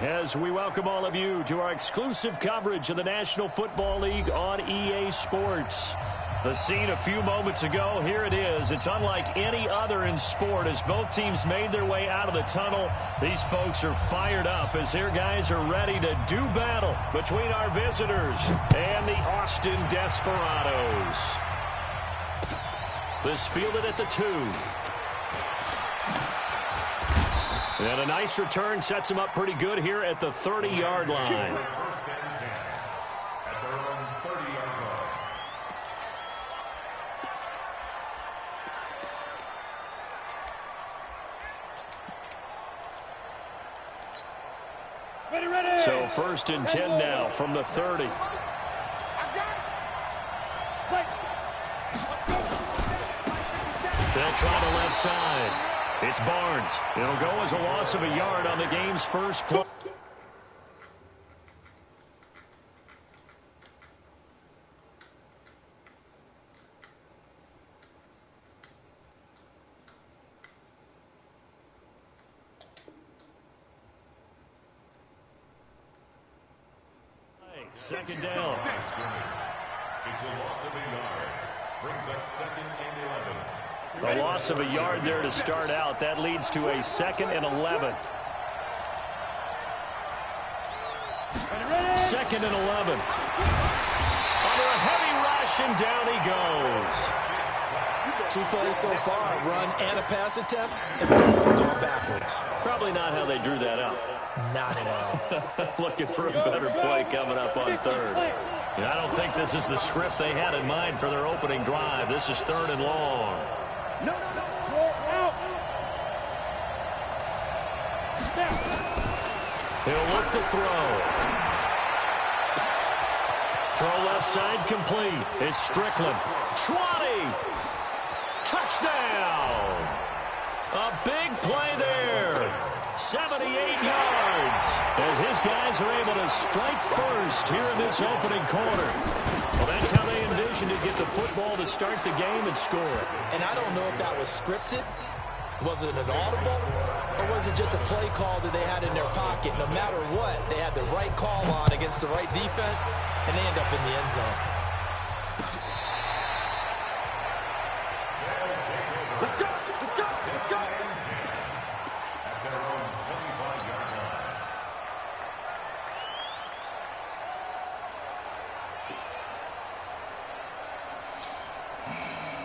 as we welcome all of you to our exclusive coverage of the National Football League on EA Sports. The scene a few moments ago, here it is. It's unlike any other in sport as both teams made their way out of the tunnel. These folks are fired up as their guys are ready to do battle between our visitors and the Austin Desperados. This fielded at the 2. And a nice return sets him up pretty good here at the 30-yard line. So 1st and 10 now from the 30. They'll try the left side. It's Barnes. It'll go as a loss of a yard on the game's first play. Second down. It's a loss of a yard. Brings up 2nd and 11. A loss of a yard there to start out. That leads to a 2nd and 11. 2nd and 11. Under a heavy rush, and down he goes. 2 plays so far, a run and a pass attempt, and both are going backwards. Probably not how they drew that up. Not at all. Looking for a better play coming up on 3rd. And I don't think this is the script they had in mind for their opening drive. This is 3rd and long. He'll look to throw. Throw left side complete. It's Strickland. 20. Touchdown. A big play there. 78 yards. As his guys are able to strike first here in this opening quarter. Well, that's how they envisioned to get the football to start the game and score. And I don't know if that was scripted. Was it an audible? Or was it just a play call that they had in their pocket? No matter what, they had the right call on against the right defense, and they end up in the end zone. Let's go! Let's go! Let's go! At their own 25-yard line.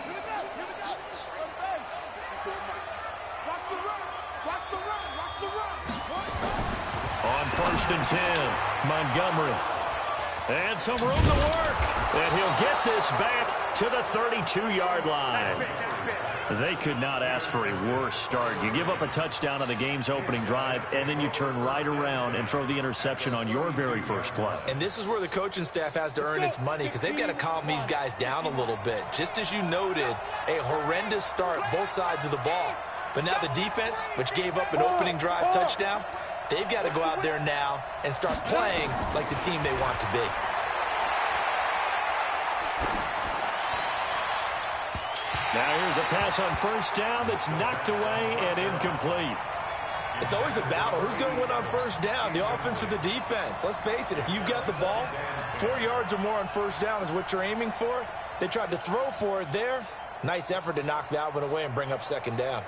Here we go! Here we go! Watch the run! Watch the run! Watch the run! On 1st and 10, Montgomery. And some room to work. And he'll get this back to the 32-yard line. They could not ask for a worse start. You give up a touchdown on the game's opening drive, and then you turn right around and throw the interception on your very first play. And this is where the coaching staff has to earn its money because they've got to calm these guys down a little bit. Just as you noted, a horrendous start both sides of the ball. But now the defense, which gave up an opening drive touchdown, they've got to go out there now and start playing like the team they want to be. Now here's a pass on 1st down that's knocked away and incomplete. It's always a battle. Who's going to win on 1st down, the offense or the defense? Let's face it, if you've got the ball, 4 yards or more on 1st down is what you're aiming for. They tried to throw for it there. Nice effort to knock that one away and bring up 2nd down.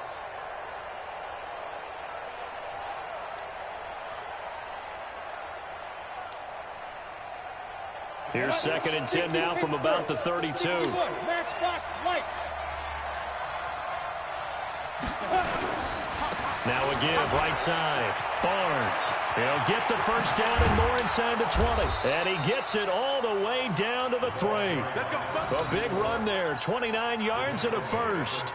Here's 2nd and 10 now from about the 32. Matchbox light. Now a give, right side. Barnes. He'll get the 1st down and more inside the 20. And he gets it all the way down to the 3. A big run there, 29 yards and a 1st.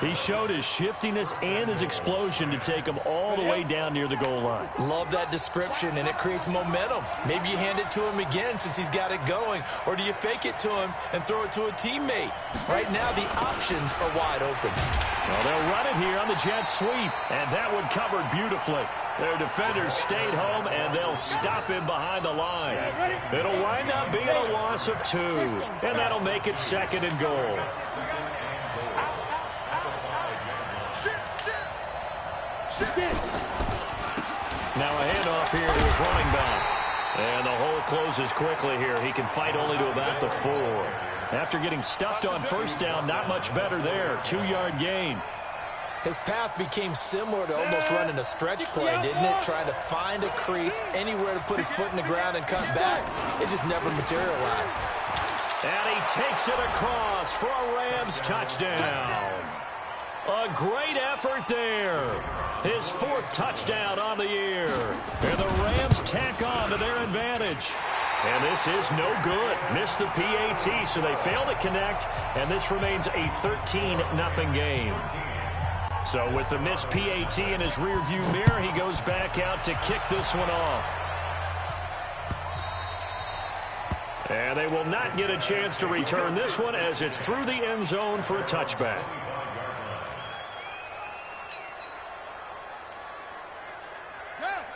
He showed his shiftiness and his explosion to take him all the way down near the goal line. Love that description, and it creates momentum. Maybe you hand it to him again since he's got it going, or do you fake it to him and throw it to a teammate? Right now, the options are wide open. Well, they'll run it here on the jet sweep, and that one covered beautifully. Their defenders stayed home, and they'll stop him behind the line. It'll wind up being a loss of 2, and that'll make it 2nd and goal. Now a handoff here to his running back. And the hole closes quickly here. He can fight only to about the 4. After getting stuffed on first down, not much better there. 2-yard gain. His path became similar to almost running a stretch play, didn't it? Trying to find a crease, anywhere to put his foot in the ground and cut back. It just never materialized. And he takes it across for a Rams touchdown. A great effort there. His 4th touchdown on the year. And the Rams tack on to their advantage. And this is no good. Missed the PAT, so they fail to connect. And this remains a 13-0 game. So with the missed PAT in his rearview mirror, he goes back out to kick this one off. And they will not get a chance to return this one as it's through the end zone for a touchback.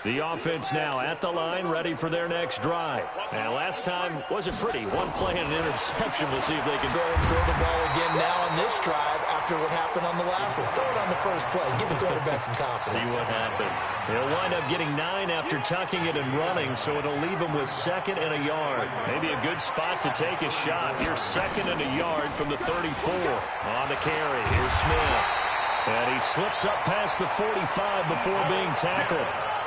The offense now at the line, ready for their next drive. And last time wasn't pretty. One play and an interception. We'll see if they can go ahead and throw the ball again now on this drive after what happened on the last one. Throw it on the first play. Give the quarterback some confidence. See what happens. They'll wind up getting 9 after tucking it and running, so it'll leave them with 2nd and a yard. Maybe a good spot to take a shot. Here's 2nd and a yard from the 34. On the carry. Here's Smith. And he slips up past the 45 before being tackled.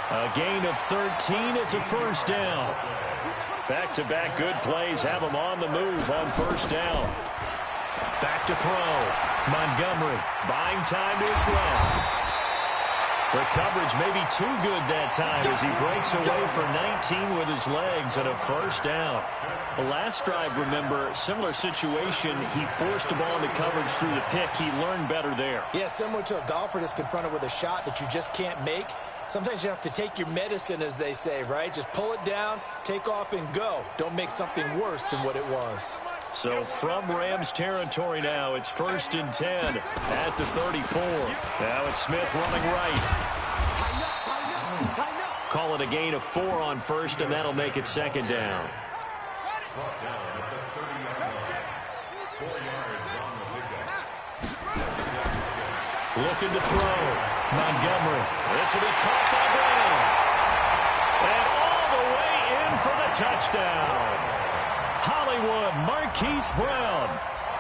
A gain of 13. It's a first down. Back-to-back good plays have him on the move on first down. Back to throw. Montgomery buying time to his left. The coverage may be too good that time as he breaks away for 19 with his legs and a first down. The last drive, remember, similar situation. He forced the ball into coverage through the pick. He learned better there. Yeah, similar to a golfer that's confronted with a shot that you just can't make. Sometimes you have to take your medicine, as they say, right? Just pull it down, take off, and go. Don't make something worse than what it was. So from Rams territory now, it's 1st and 10 at the 34. Now it's Smith running right. Call it a gain of 4 on first, and that'll make it 2nd down. Looking to throw. Montgomery. This will be caught by Brown. And all the way in for the touchdown. Hollywood Marquise Brown.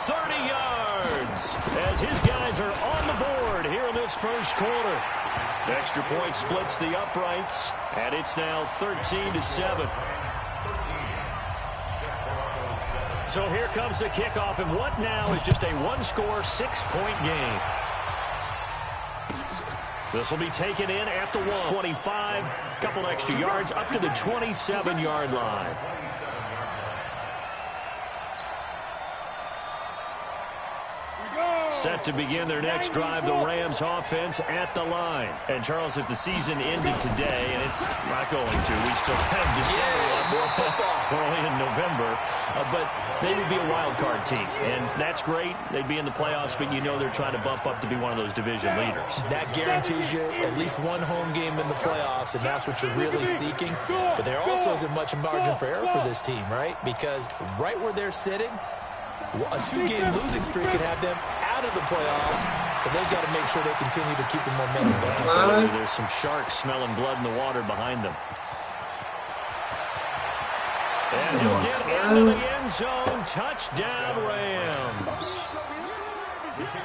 30 yards as his guys are on the board here in this first quarter. Extra point splits the uprights, and it's now 13-7. So here comes the kickoff, and what now is just a one-score, 6-point game. This will be taken in at the 125. A couple extra yards up to the 27-yard line. Set to begin their next drive, the Rams offense at the line. And, Charles, if the season ended today, and it's not going to, we still have December early in November, but they would be a wild card team. And that's great. They'd be in the playoffs, but you know they're trying to bump up to be one of those division leaders. That guarantees you at least one home game in the playoffs, and that's what you're really seeking. But there also isn't much margin for error for this team, right? Because right where they're sitting, a 2-game losing streak could have them out of the playoffs, so they've got to make sure they continue to keep the momentum down. So there's some sharks smelling blood in the water behind them. And he'll get into the end zone. Touchdown, Rams.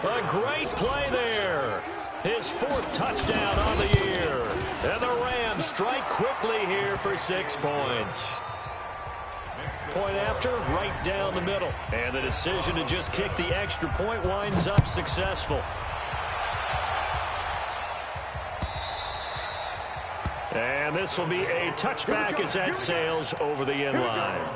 A great play there. His 4th touchdown on the year. And the Rams strike quickly here for 6 points. Point after, right down the middle. And the decision to just kick the extra point winds up successful. And this will be a touchback as that sails over the end line.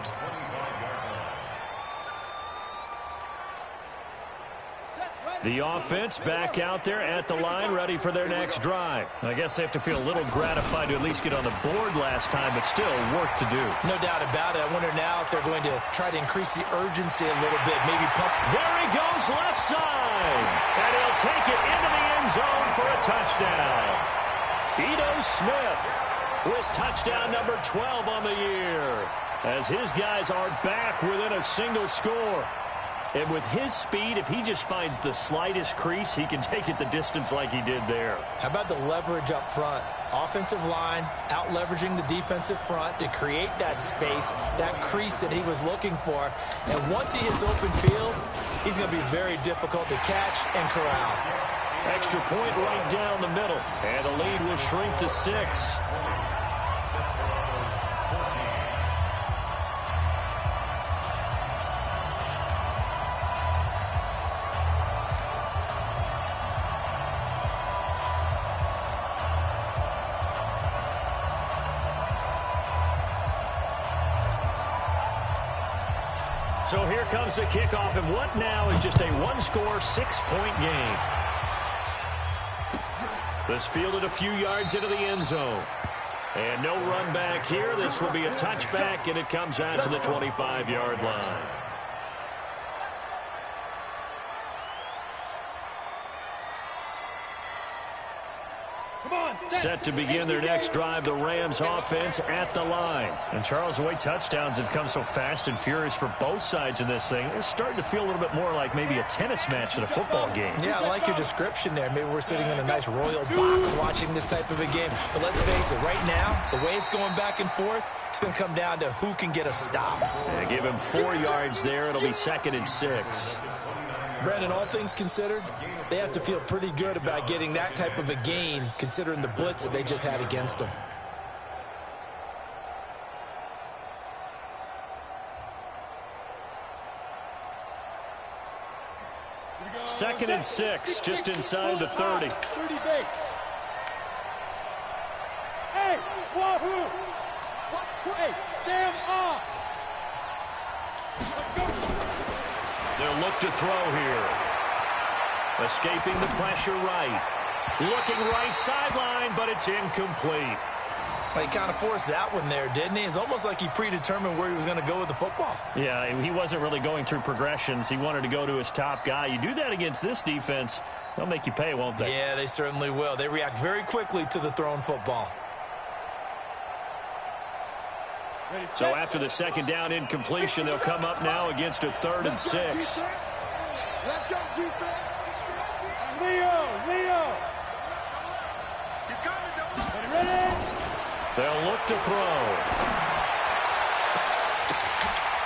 The offense back out there at the line, ready for their next drive. I guess they have to feel a little gratified to at least get on the board last time, but still work to do. No doubt about it. I wonder now if they're going to try to increase the urgency a little bit. Maybe pump. There he goes, left side. And he'll take it into the end zone for a touchdown. Ito Smith with touchdown number 12 on the year, as his guys are back within a single score. And with his speed, if he just finds the slightest crease, he can take it the distance like he did there. How about the leverage up front? Offensive line out-leveraging the defensive front to create that space, that crease that he was looking for. And once he hits open field, he's going to be very difficult to catch and corral. Extra point right down the middle. And the lead will shrink to 6. So here comes the kickoff, and what now is just a one-score, 6-point game. This fielded a few yards into the end zone. And no run back here. This will be a touchback, and it comes out to the 25-yard line. Set to begin their next drive, the Rams offense at the line. And Charles, the way touchdowns have come so fast and furious for both sides in this thing, it's starting to feel a little bit more like maybe a tennis match than a football game. Yeah, I like your description there. Maybe we're sitting in a nice royal box watching this type of a game. But let's face it, right now, the way it's going back and forth, it's going to come down to who can get a stop. And give him 4 yards there. It'll be 2nd and 6. Brandon, all things considered, they have to feel pretty good about getting that type of a gain, considering the blitz that they just had against them. Second and 6, just inside the 30. 30 base. Hey, wahoo! Hey, Sam off. They'll look to throw here. Escaping the pressure right. Looking right sideline, but it's incomplete. Well, he kind of forced that one there, didn't he? It's almost like he predetermined where he was going to go with the football. Yeah, he wasn't really going through progressions. He wanted to go to his top guy. You do that against this defense, they'll make you pay, won't they? Yeah, they certainly will. They react very quickly to the thrown football. So after the second down incompletion, they'll come up now against a 3rd and 6. Let's go, defense. Leo. Keep coming, ready? They'll look to throw.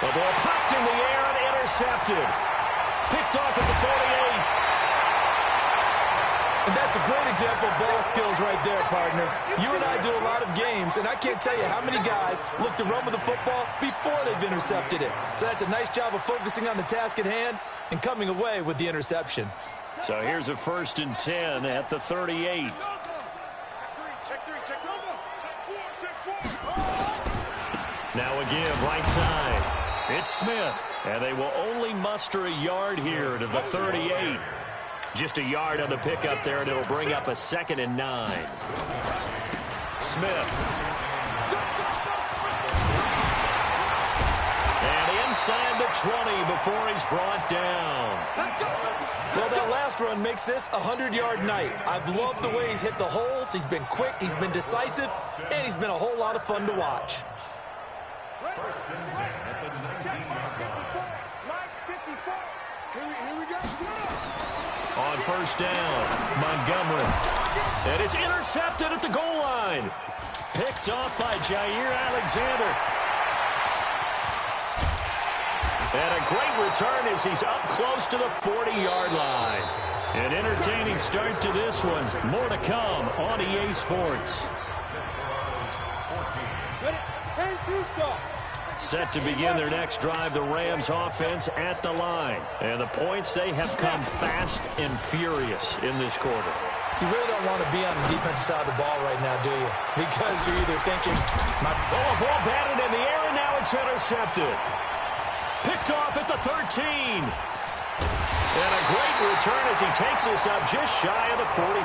The ball popped in the air and intercepted. Picked off at the 48. And that's a great example of ball skills right there, partner. You and I do a lot of games, and I can't tell you how many guys look to run with the football before they've intercepted it. So that's a nice job of focusing on the task at hand and coming away with the interception. So here's a 1st and 10 at the 38. Check three. Check four. Now a give right side. It's Smith. And they will only muster a yard here to the 38. Just a yard on the pickup there, and it'll bring up a 2nd and 9. Smith. And inside the 20 before he's brought down. Well, that last run makes this a 100-yard night. I've loved the way he's hit the holes. He's been quick, he's been decisive, and he's been a whole lot of fun to watch. First and 10 at the 19-yard line. Line 54. Here we go. On 1st down, Montgomery. And it's intercepted at the goal line. Picked off by Jair Alexander. And a great return as he's up close to the 40-yard line. An entertaining start to this one. More to come on EA Sports. Set to begin their next drive, the Rams offense at the line. And the points, they have come fast and furious in this quarter. You really don't want to be on the defensive side of the ball right now, do you? Because you're either thinking... ball batted in the air, and now it's intercepted. Picked off at the 13. And a great return as he takes us up just shy of the 45.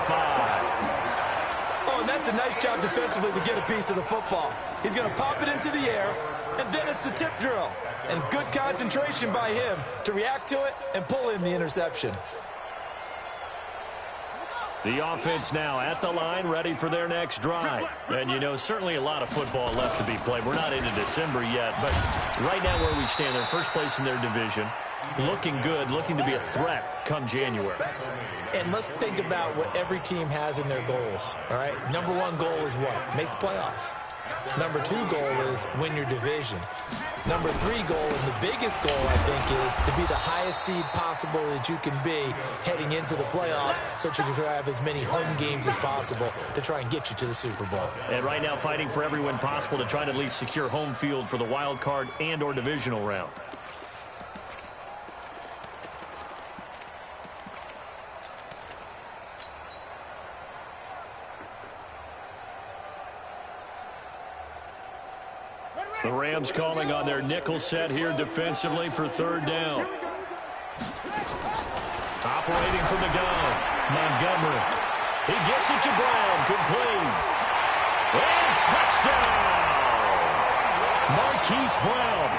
Oh, and that's a nice job defensively to get a piece of the football. He's going to pop it into the air, and then it's the tip drill. And good concentration by him to react to it and pull in the interception. The offense now at the line, ready for their next drive. And, you know, certainly a lot of football left to be played. We're not into December yet, but right now where we stand, they're first place in their division. looking good, looking to be a threat come January. And let's think about what every team has in their goals, all right? Number one goal is what? Make the playoffs. Number two goal is win your division. Number three goal, and the biggest goal, I think, is to be the highest seed possible that you can be heading into the playoffs so that you can have as many home games as possible to try and get you to the Super Bowl. And right now fighting for every win possible to try to at least secure home field for the wild card and or divisional round. The Rams calling on their nickel set here defensively for third down. Operating from the gun, Montgomery. He gets it to Brown, complete. And touchdown! Marquise Brown.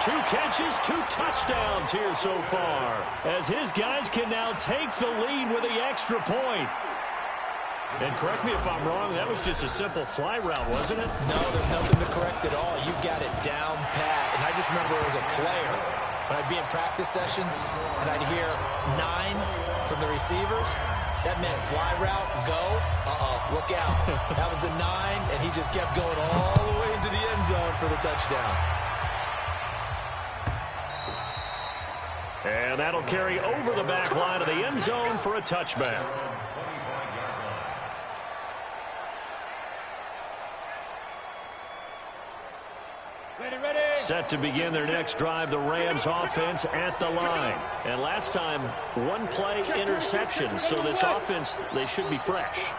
2 catches, 2 touchdowns here so far, as his guys can now take the lead with the extra point. And correct me if I'm wrong, that was just a simple fly route, wasn't it? No, there's nothing to correct at all. You've got it down pat. And I just remember as a player, when I'd be in practice sessions and I'd hear 9 from the receivers, that meant fly route, go, look out. That was the 9, and he just kept going all the way into the end zone for the touchdown. And that'll carry over the back line of the end zone for a touchback. Set to begin their next drive, the Rams offense at the line. And last time, 1 play interception, so this offense, they should be fresh.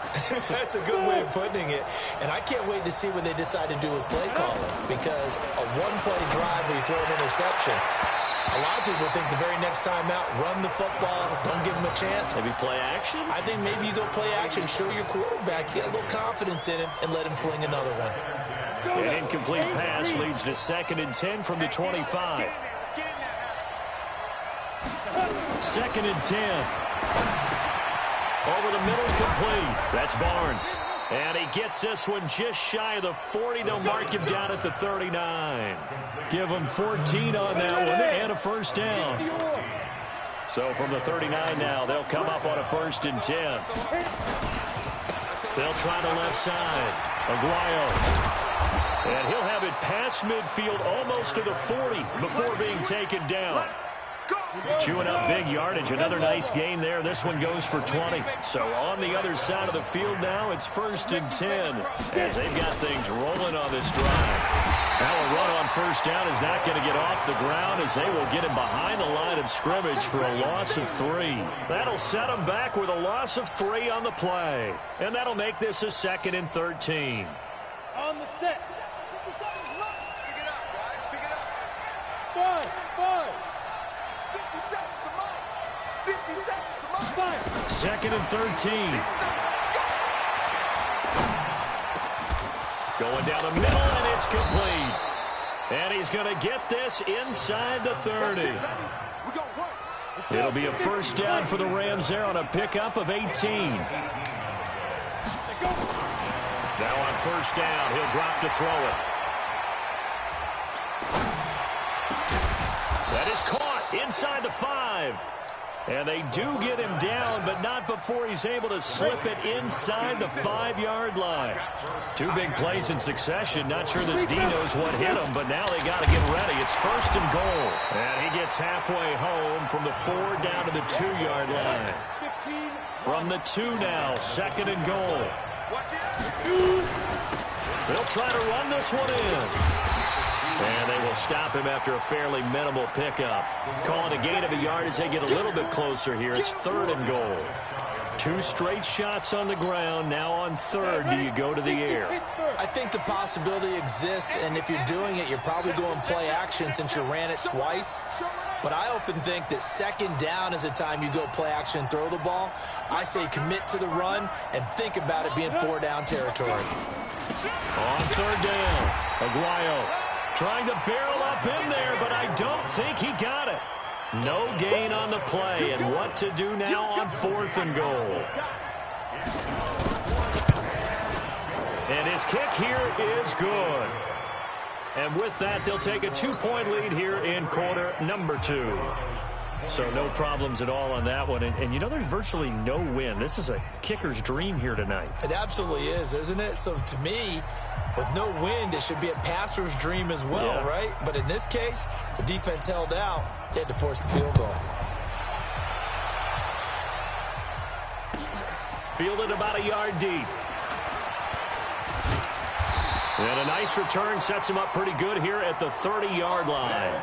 That's a good way of putting it. And I can't wait to see what they decide to do with play calling, because a 1-play drive where you throw an interception, a lot of people think the very next time out, run the football, don't give them a chance. Maybe play action? I think maybe you go play action, show your quarterback, get a little confidence in him, and let him fling another one. An incomplete pass leads to 2nd and 10 from the 25. 2nd and 10. Over the middle, complete. That's Barnes. And he gets this one just shy of the 40. They'll mark him down at the 39. Give him 14 on that one and a first down. So from the 39 now, they'll come up on a 1st and 10. They'll try the left side. Aguayo. And he'll have it past midfield almost to the 40 before being taken down. Chewing up big yardage. Another nice gain there. This one goes for 20. So on the other side of the field now, it's 1st and 10 as they've got things rolling on this drive. Now a run on 1st down is not going to get off the ground as they will get him behind the line of scrimmage for a loss of 3. That'll set him back with a loss of 3 on the play. And that'll make this a 2nd and 13. On the set. 50 seconds left. Pick it up, guys. Pick it up. 5. 50 seconds to mine. 50 seconds to mine. 2nd and 13. Going down the middle, and it's complete. And he's going to get this inside the 30. It'll be a 1st down for the Rams there on a pickup of 18. Now on 1st down, he'll drop to throw it. That is caught inside the 5. And they do get him down, but not before he's able to slip it inside the 5-yard line. 2 big plays in succession. Not sure this D knows what hit him, but now they got to get ready. It's 1st and goal. And he gets halfway home from the 4 down to the 2-yard line. From the 2 now, 2nd and goal. They'll try to run this one in. And they will stop him after a fairly minimal pickup. Calling a gain of a yard as they get a little bit closer here. It's 3rd and goal. 2 straight shots on the ground. Now on 3rd, do you go to the air? I think the possibility exists, and if you're doing it, you're probably going play action since you ran it twice. But I often think that 2nd down is a time you go play action and throw the ball. I say commit to the run and think about it being 4-down territory. On 3rd down, Aguayo trying to barrel up in there, but I don't think he got it. No gain on the play, and what to do now on 4th and goal. And his kick here is good. And with that, they'll take a 2-point lead here in quarter number 2. So no problems at all on that one. And you know, there's virtually no win. This is a kicker's dream here tonight. It absolutely is, isn't it? So to me, with no wind, it should be a passer's dream as well, right? But in this case, the defense held out. They had to force the field goal. Fielded about a yard deep. And a nice return sets him up pretty good here at the 30-yard line.